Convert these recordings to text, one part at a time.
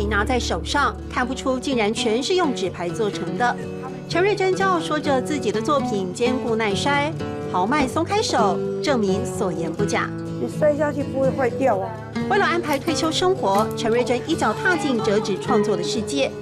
品拿在手上，看不出竟然全是用纸牌做成的。陈瑞珍骄傲说着自己的作品坚固耐摔，豪迈松开手，证明所言不假。你摔下去不会坏掉啊。为了安排退休生活，陈瑞珍一脚踏进折纸创作的世界，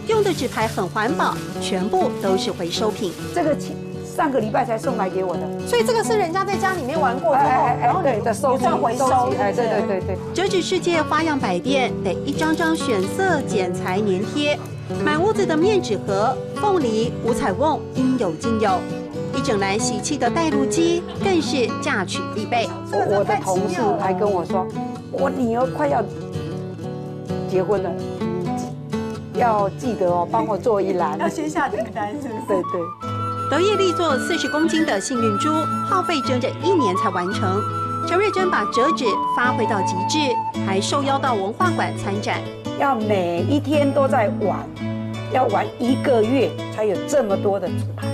用的纸牌很环保，全部都是回收品。这个上个礼拜才送来给我的，所以这个是人家在家里面玩过之后，然后对的收集回收，哎，对。折纸世界花样百变，得一张张选色、剪裁、粘贴，满屋子的面纸盒、凤梨、五彩瓮应有尽有，一整篮喜气的带路机更是嫁娶必备。我的同事还跟我说，我女儿快要结婚了，要记得哦，帮我做一篮，要先下订单，是不是？对。得意力作40公斤的幸运珠，耗费整整1年才完成。陈瑞珍把折纸发挥到极致，还受邀到文化馆参展。要每一天都在玩，要玩1个月才有这么多的纸牌。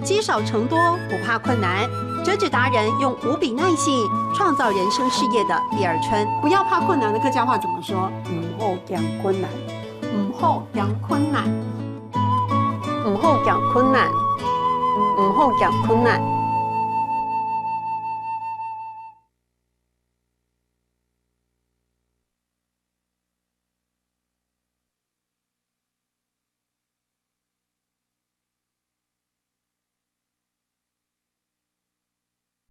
积少成多，不怕困难。折纸达人用无比耐性，创造人生事业的第二春。不要怕困难的客家话怎么说？唔好养困难，唔好养困难，唔好讲困难，唔好讲困难。